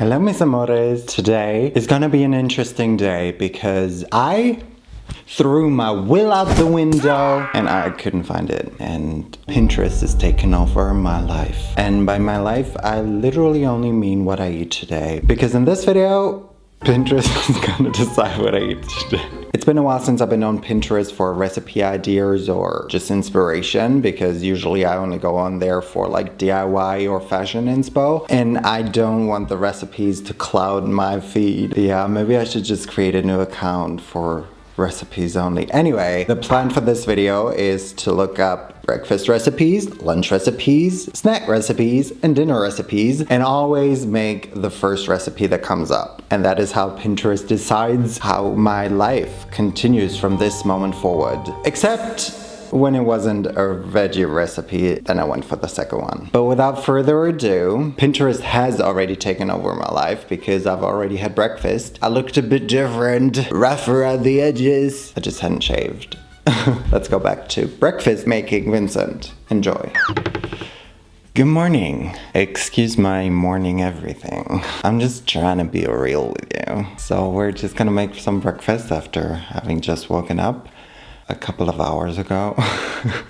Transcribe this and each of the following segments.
Hello, mis amores. Today is gonna be an interesting day because I threw my will out the window and I couldn't find it. And Pinterest is taking over my life. And by my life, I literally only mean what I eat today. Because in this video, Pinterest is gonna decide what I eat today. It's been a while since I've been on Pinterest for recipe ideas or just inspiration, because usually I only go on there for like DIY or fashion inspo, and I don't want the recipes to cloud my feed. Yeah, maybe I should just create a new account for recipes only. Anyway, the plan for this video is to look up breakfast recipes, lunch recipes, snack recipes, and dinner recipes, and always make the first recipe that comes up. And that is how Pinterest decides how my life continues from this moment forward. Except when it wasn't a veggie recipe, then I went for the second one. But without further ado, Pinterest has already taken over my life because I've already had breakfast. I looked a bit different, rough around the edges. I just hadn't shaved. Let's go back to breakfast making, Vincent. Enjoy. Good morning. Excuse my morning everything. I'm just trying to be real with you. So we're just gonna make some breakfast after having just woken up a couple of hours ago.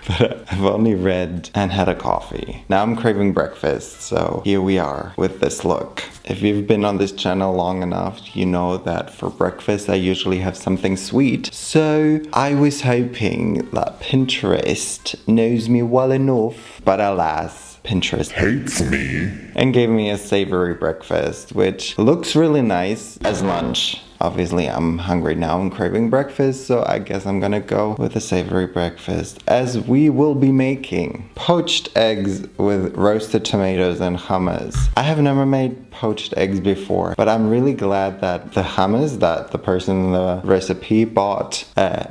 But I've only read and had a coffee. Now I'm craving breakfast, so here we are with this look. If you've been on this channel long enough, you know that for breakfast I usually have something sweet. So I was hoping that Pinterest knows me well enough, but alas, Pinterest hates me and gave me a savory breakfast, which looks really nice as lunch. Obviously, I'm hungry now, I'm craving breakfast, so I guess I'm gonna go with a savory breakfast, as we will be making poached eggs with roasted tomatoes and hummus. I have never made poached eggs before, but I'm really glad that the hummus that the person in the recipe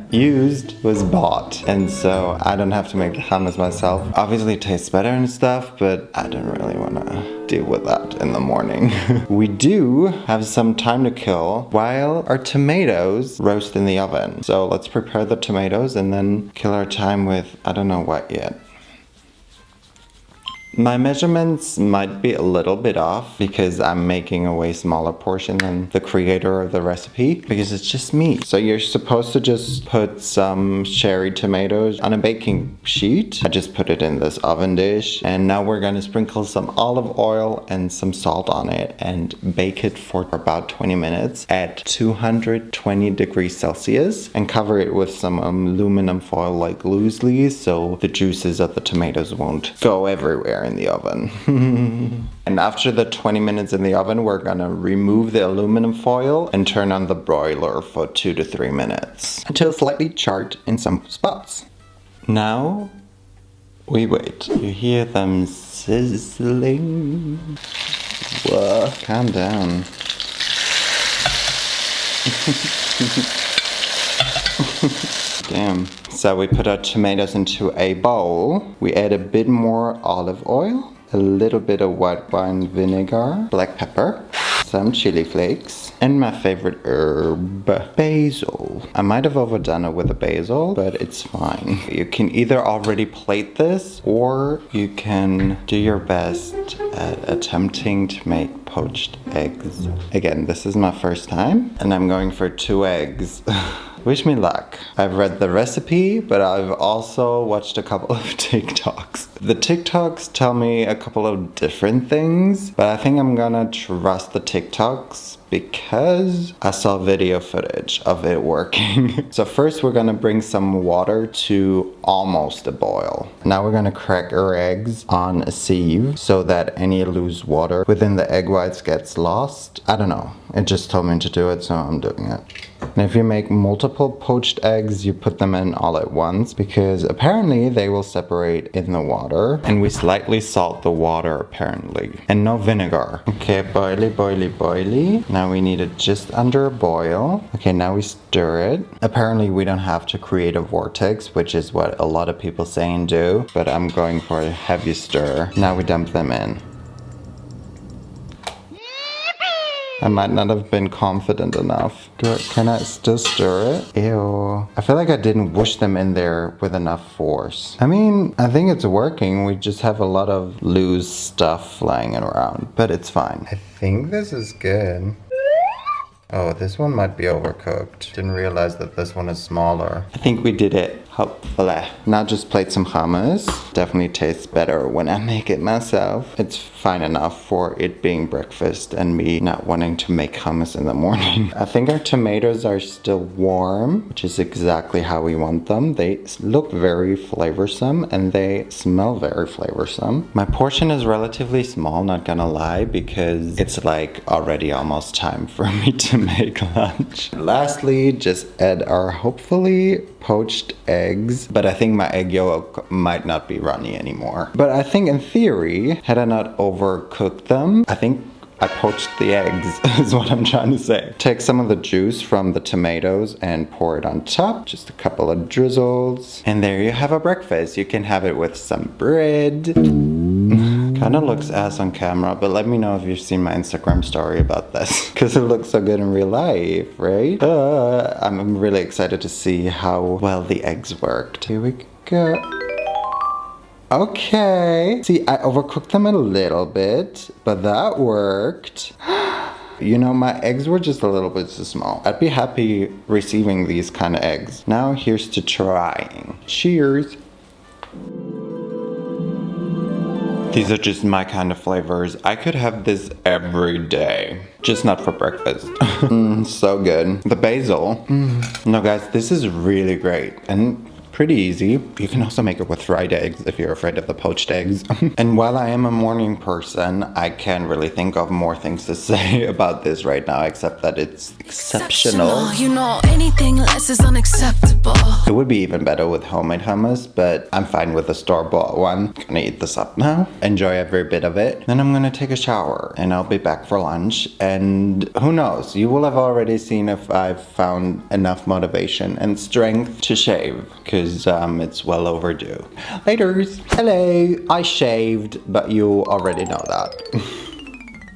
used was bought, and so I don't have to make the hummus myself. Obviously, it tastes better and stuff, but I don't really wanna deal with that in the morning. We do have some time to kill while our tomatoes roast in the oven. So let's prepare the tomatoes and then kill our time with I don't know what yet. My measurements might be a little bit off because I'm making a way smaller portion than the creator of the recipe, because it's just me. So you're supposed to just put some cherry tomatoes on a baking sheet. I just put it in this oven dish, and now we're gonna sprinkle some olive oil and some salt on it and bake it for about 20 minutes at 220 degrees Celsius and cover it with some aluminum foil like loosely so the juices of the tomatoes won't go everywhere in the oven. And after the 20 minutes in the oven, we're gonna remove the aluminum foil and turn on the broiler for 2 to 3 minutes until slightly charred in some spots. Now we wait. You hear them sizzling. Whoa, calm down. Damn. So we put our tomatoes into a bowl. We add a bit more olive oil, a little bit of white wine vinegar, black pepper, some chili flakes, and my favorite herb, basil. I might have overdone it with the basil, but it's fine. You can either already plate this, or you can do your best at attempting to make poached eggs. Again, this is my first time, and I'm going for 2 eggs. Wish me luck. I've read the recipe, but I've also watched a couple of TikToks. The TikToks tell me a couple of different things, but I think I'm gonna trust the TikToks because I saw video footage of it working. So first we're gonna bring some water to almost a boil. Now we're gonna crack our eggs on a sieve so that any loose water within the egg whites gets lost. I don't know, it just told me to do it, so I'm doing it. And if you make multiple poached eggs, you put them in all at once because apparently they will separate in the water. And we slightly salt the water apparently. And no vinegar. Okay, boily, boily, boily. Now we need it just under a boil. Okay, now we stir it. Apparently we don't have to create a vortex, which is what a lot of people say and do. But I'm going for a heavy stir. Now we dump them in. I might not have been confident enough. Can I still stir it? Ew. I feel like I didn't whoosh them in there with enough force. I mean, I think it's working. We just have a lot of loose stuff flying around, but it's fine. I think this is good. Oh, this one might be overcooked. Didn't realize that this one is smaller. I think we did it, hopefully. Now just plate some hummus. Definitely tastes better when I make it myself. It's fine enough for it being breakfast and me not wanting to make hummus in the morning. I think our tomatoes are still warm, which is exactly how we want them. They look very flavorsome and they smell very flavorsome. My portion is relatively small, not gonna lie, because it's like already almost time for me to make lunch. Lastly, just add our hopefully poached eggs, but I think my egg yolk might not be runny anymore. But I think in theory, had I not overcooked them, I think I poached the eggs, is what I'm trying to say. Take some of the juice from the tomatoes and pour it on top. Just a couple of drizzles. And there you have a breakfast. You can have it with some bread. Kind of looks ass on camera, but let me know if you've seen my Instagram story about this, because it looks so good in real life, right? I'm really excited to see how well the eggs worked. Here we go. Okay. See, I overcooked them a little bit, but that worked. You know, my eggs were just a little bit too small. I'd be happy receiving these kind of eggs. Now here's to trying. Cheers. These are just my kind of flavors. I could have this every day, just not for breakfast. So good. The basil. No guys, this is really great and pretty easy. You can also make it with fried eggs if you're afraid of the poached eggs. And while I am a morning person, I can't really think of more things to say about this right now, except that it's exceptional. You know, anything less is unacceptable. It would be even better with homemade hummus, but I'm fine with the store-bought one. Gonna eat this up now. Enjoy every bit of it. Then I'm gonna take a shower and I'll be back for lunch. And who knows, you will have already seen if I've found enough motivation and strength to shave, because it's well overdue. Laters. Hello, I shaved, but you already know that.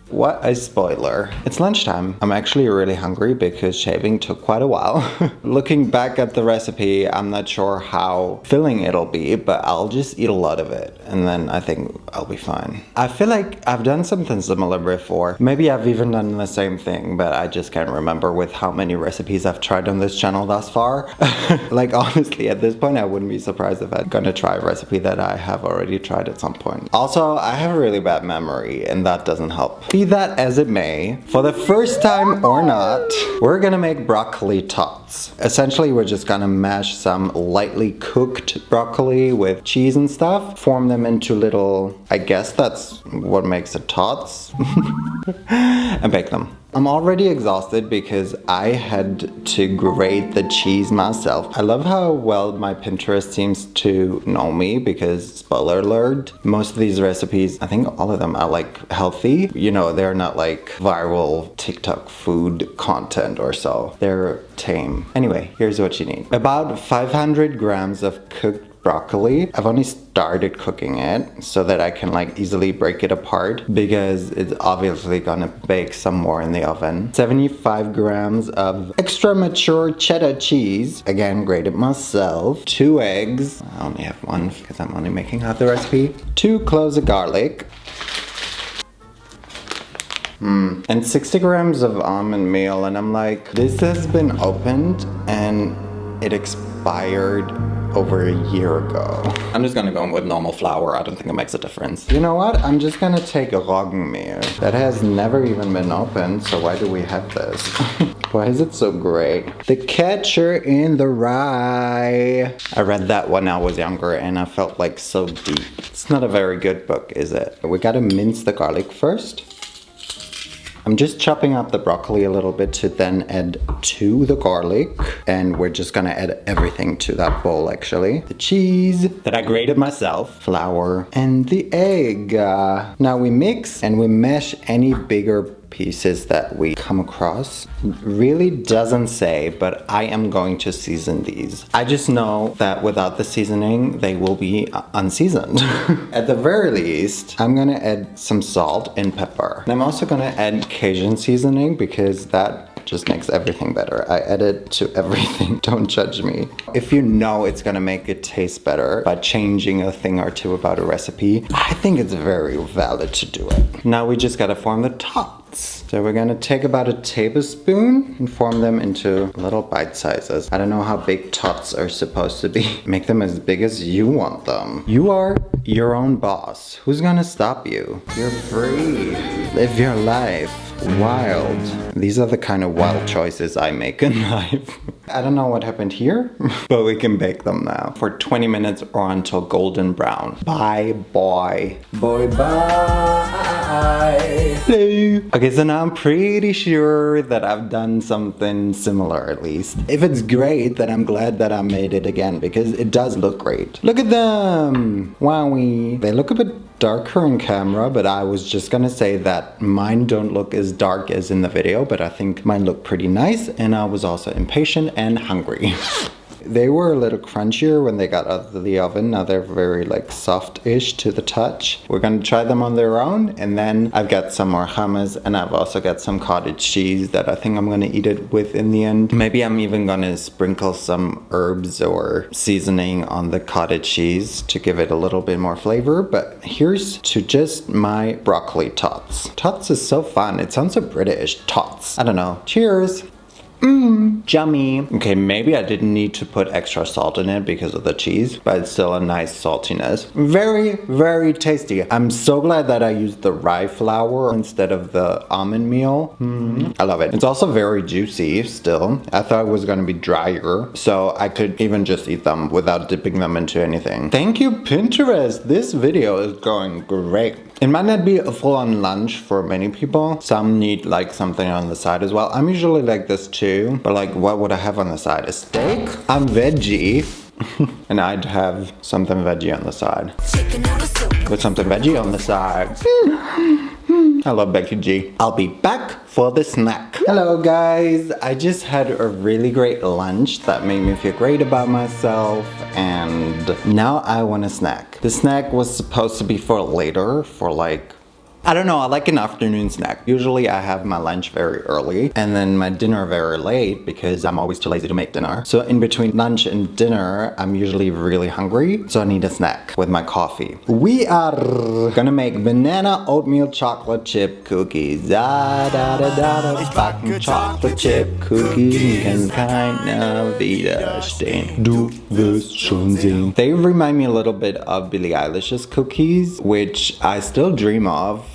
What a spoiler. It's lunchtime. I'm actually really hungry because shaving took quite a while. Looking back at the recipe, I'm not sure how filling it'll be, but I'll just eat a lot of it and then I think I'll be fine. I feel like I've done something similar before. Maybe I've even done the same thing, but I just can't remember with how many recipes I've tried on this channel thus far. Like honestly, at this point, I wouldn't be surprised if I'm gonna try a recipe that I have already tried at some point. Also, I have a really bad memory and that doesn't help. Be that as it may, for the first time or not, we're gonna make broccoli tots. Essentially, we're just gonna mash some lightly cooked broccoli with cheese and stuff, form them into little, I guess that's what makes it tots, and bake them. I'm already exhausted because I had to grate the cheese myself. I love how well my Pinterest seems to know me because, spoiler alert, most of these recipes, I think all of them are like healthy. You know, they're not like viral TikTok food content or so. They're tame. Anyway, here's what you need. About 500 grams of cooked broccoli. I've only started cooking it so that I can like easily break it apart because it's obviously gonna bake some more in the oven. 75 grams of extra mature cheddar cheese, again grated myself. 2 eggs, I only have 1 because I'm only making half the recipe. 2 cloves of garlic. And 60 grams of almond meal, and I'm like, this has been opened and it expired over a year ago. I'm just gonna go with normal flour. I don't think it makes a difference. You know what? I'm just gonna take a Roggenmehl. That has never even been opened, so why do we have this? Why is it so great? The Catcher in the Rye. I read that when I was younger and I felt like so deep. It's not a very good book, is it? We gotta mince the garlic first. I'm just chopping up the broccoli a little bit to then add to the garlic. And we're just gonna add everything to that bowl actually. The cheese that I grated myself, flour, and the egg. Now we mix and we mash any bigger pieces that we come across. Really doesn't say, but I am going to season these. I just know that without the seasoning, they will be unseasoned. At the very least, I'm gonna add some salt and pepper. And I'm also gonna add Cajun seasoning because that just makes everything better. I add it to everything. Don't judge me. If you know it's gonna make it taste better by changing a thing or two about a recipe, I think it's very valid to do it. Now we just gotta form the tots. So we're gonna take about a tablespoon and form them into little bite sizes. I don't know how big tots are supposed to be. Make them as big as you want them. You are your own boss. Who's gonna stop you? You're free. Live your life. Wild. These are the kind of wild choices I make in life. I don't know what happened here, but we can bake them now for 20 minutes or until golden brown. Bye, boy. Boy, bye. Hello. Okay, so now I'm pretty sure that I've done something similar at least. If it's great, then I'm glad that I made it again because it does look great. Look at them. Wowie. They look a bit darker in camera, but I was just gonna say that mine don't look as dark as in the video, but I think mine look pretty nice, and I was also impatient and hungry. They were a little crunchier when they got out of the oven. Now they're very like soft-ish to the touch. We're gonna try them on their own, and then I've got some more hummus, and I've also got some cottage cheese that I think I'm gonna eat it with in the end. Maybe I'm even gonna sprinkle some herbs or seasoning on the cottage cheese to give it a little bit more flavor, but here's to just my broccoli tots. Tots is so fun. It sounds so British. Tots. I don't know. Cheers. Yummy. Okay, maybe I didn't need to put extra salt in it because of the cheese, but it's still a nice saltiness. Very, very tasty. I'm so glad that I used the rye flour instead of the almond meal. I love it. It's also very juicy still. I thought it was gonna be drier, so I could even just eat them without dipping them into anything. Thank you, Pinterest. This video is going great. It might not be a full-on lunch for many people. Some need like something on the side as well. I'm usually like this too, but like what would I have on the side? A steak? I'm veggie. And I'd have something veggie on the side. With something veggie on the side. I love Becky G. I'll be back for the snack. Hello guys, I just had a really great lunch that made me feel great about myself, and now I want a snack. The snack was supposed to be for later, for like, I don't know, I like an afternoon snack. Usually I have my lunch very early and then my dinner very late because I'm always too lazy to make dinner. So in between lunch and dinner, I'm usually really hungry, so I need a snack with my coffee. We are gonna make banana oatmeal chocolate chip cookies. Da da da da da. Backen chocolate chip cookies kann keiner widerstehen. Du wirst schon sehen. They remind me a little bit of Billie Eilish's cookies, which I still dream of.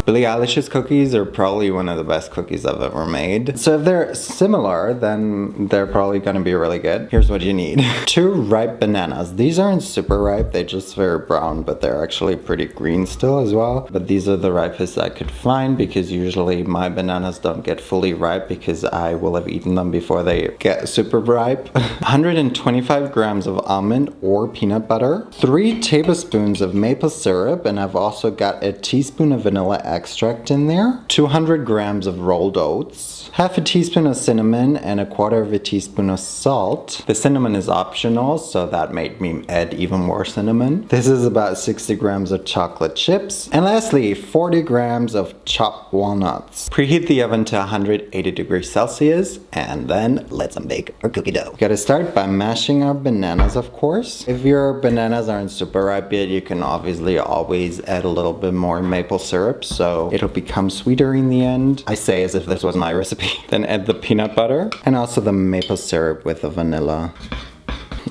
Billie Eilish's cookies are probably one of the best cookies I've ever made. So if they're similar, then they're probably gonna be really good. Here's what you need. 2 ripe bananas. These aren't super ripe, they're just very brown, but they're actually pretty green still as well. But these are the ripest I could find because usually my bananas don't get fully ripe because I will have eaten them before they get super ripe. 125 grams of almond or peanut butter. 3 tablespoons of maple syrup, and I've also got a teaspoon of vanilla extract in there, 200 grams of rolled oats, half a teaspoon of cinnamon, and a quarter of a teaspoon of salt. The cinnamon is optional, so that made me add even more cinnamon. This is about 60 grams of chocolate chips. And lastly, 40 grams of chopped walnuts. Preheat the oven to 180 degrees Celsius, and then let's bake our cookie dough. Gotta start by mashing our bananas, of course. If your bananas aren't super ripe yet, you can obviously always add a little bit more maple syrup, so it'll become sweeter in the end. I say as if this was my recipe. Then add the peanut butter and also the maple syrup with the vanilla.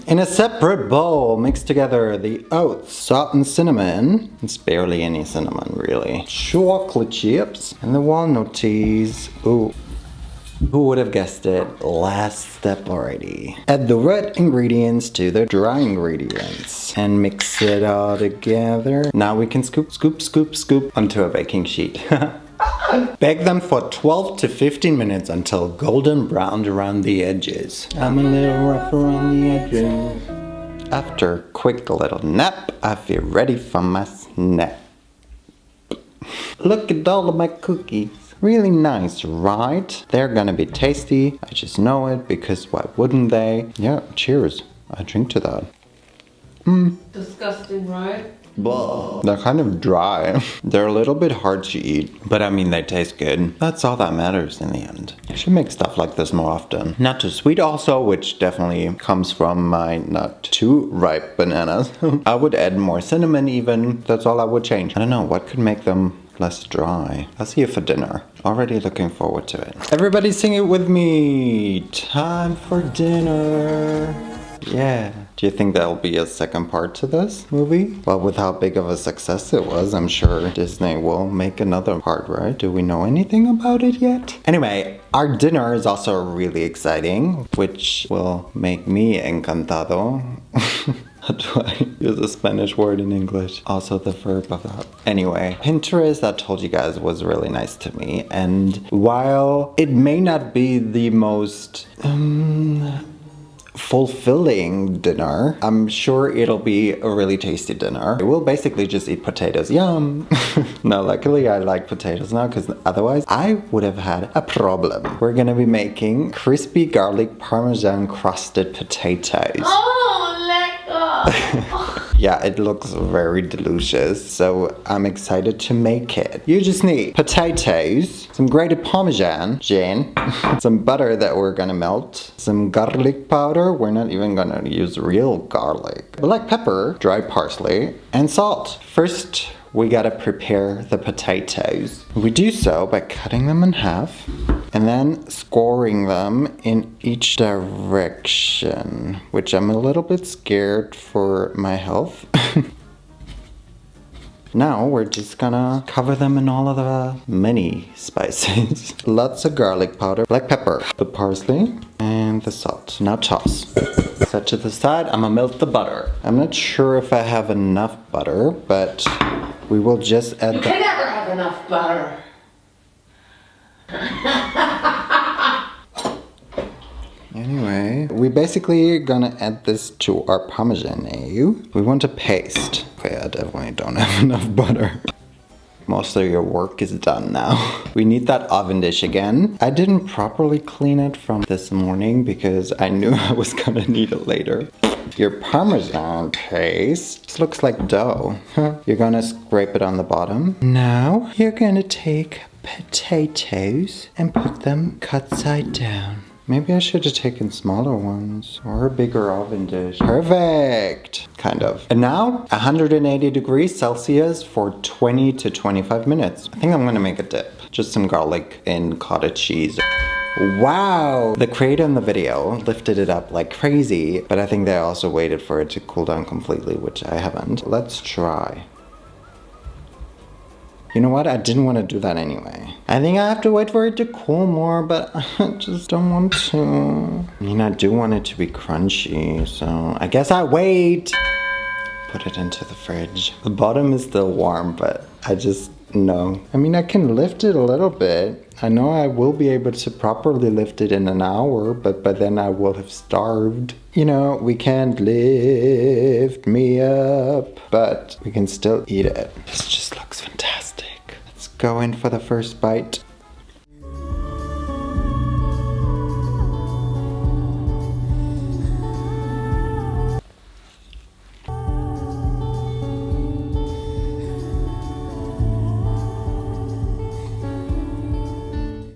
In a separate bowl, mix together the oats, salt and cinnamon. It's barely any cinnamon really. Chocolate chips and the walnuties. Ooh. Who would have guessed it? Last step already. Add the wet ingredients to the dry ingredients and mix it all together. Now we can scoop, scoop, scoop, scoop onto a baking sheet. Bake them for 12 to 15 minutes until golden brown around the edges. I'm a little rough around the edges. After a quick little nap, I feel ready for my snack. Look at all of my cookies. Really nice, right? They're gonna be tasty. I just know it because why wouldn't they? Yeah, cheers. I drink to that. Disgusting, right? Blah. They're kind of dry. They're a little bit hard to eat, but I mean, they taste good. That's all that matters in the end. I should make stuff like this more often. Not too sweet also, which definitely comes from my not too ripe bananas. I would add more cinnamon even. That's all I would change. I don't know, what could make them less dry? I'll see you for dinner. Already looking forward to it. Everybody sing it with me. Time for dinner. Yeah. Do you think there'll be a second part to this movie? Well, with how big of a success it was, I'm sure Disney will make another part, right? Do we know anything about it yet? Anyway, our dinner is also really exciting, which will make me encantado. How do I use a Spanish word in English? Also the verb of that. Anyway, Pinterest, I told you guys, was really nice to me. And while it may not be the most fulfilling dinner, I'm sure it'll be a really tasty dinner. We'll basically just eat potatoes. Yum! No, luckily I like potatoes now because otherwise I would have had a problem. We're gonna be making crispy garlic parmesan crusted potatoes. Yeah, it looks very delicious, so I'm excited to make it. You just need potatoes, some grated parmesan, some butter that we're gonna melt, some garlic powder, we're not even gonna use real garlic, black pepper, dry parsley, and salt. First, we gotta prepare the potatoes. We do so by cutting them in half and then scoring them in each direction, which I'm a little bit scared for my health. Now we're just gonna cover them in all of the many spices. Lots of garlic powder, black pepper, the parsley, and the salt. Now toss. Set to the side, I'm gonna melt the butter. I'm not sure if I have enough butter, but we will just add You can never have enough butter. Anyway, we basically gonna add this to our parmesan now. We want a paste. Okay, I definitely don't have enough butter. Most of your work is done now. We need that oven dish again. I didn't properly clean it from this morning because I knew I was gonna need it later. Your parmesan paste. This looks like dough. You're gonna scrape it on the bottom. Now you're gonna take potatoes and put them cut side down. Maybe I should have taken smaller ones or a bigger oven dish. Perfect! Kind of. And now 180 degrees Celsius for 20 to 25 minutes. I think I'm gonna make a dip. Just some garlic and cottage cheese. Wow! The creator in the video lifted it up like crazy, but I think they also waited for it to cool down completely, which I haven't. Let's try. You know what? I didn't want to do that anyway. I think I have to wait for it to cool more, but I just don't want to. I mean, I do want it to be crunchy, so I guess I wait. Put it into the fridge. The bottom is still warm, but I just know. I mean, I can lift it a little bit. I know I will be able to properly lift it in an hour, but by then I will have starved. You know, we can't lift me up, but we can still eat it. This just looks fantastic. Let's go in for the first bite.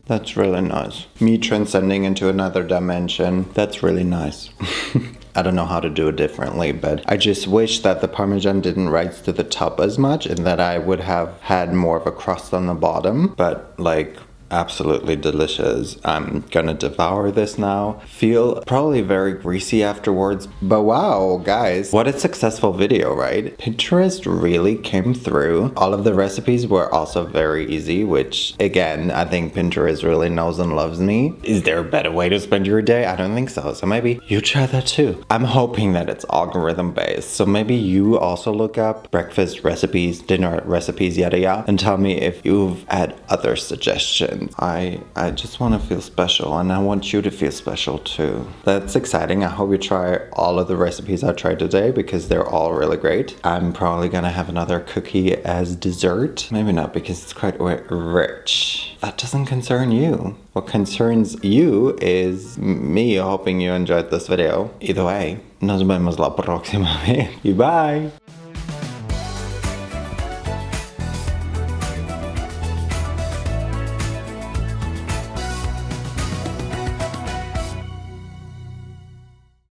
That's really nice. Me transcending into another dimension. That's really nice. I don't know how to do it differently, but I just wish that the Parmesan didn't rise to the top as much and that I would have had more of a crust on the bottom. But like, absolutely delicious. I'm gonna devour this now. Feel probably very greasy afterwards, but wow, guys, what a successful video, right? Pinterest really came through. All of the recipes were also very easy, which again, I think Pinterest really knows and loves me. Is there a better way to spend your day? I don't think so. So maybe you try that too. I'm hoping that it's algorithm based. So maybe you also look up breakfast recipes, dinner recipes, yada yada, and tell me if you've had other suggestions. good. I just want to feel special, and I want you to feel special too. That's exciting. I hope you try all of the recipes I tried today because they're all really great. I'm probably gonna have another cookie as dessert. Maybe not because it's quite rich. That doesn't concern you. What concerns you is me hoping you enjoyed this video. Either way, nos vemos la próxima vez. Bye!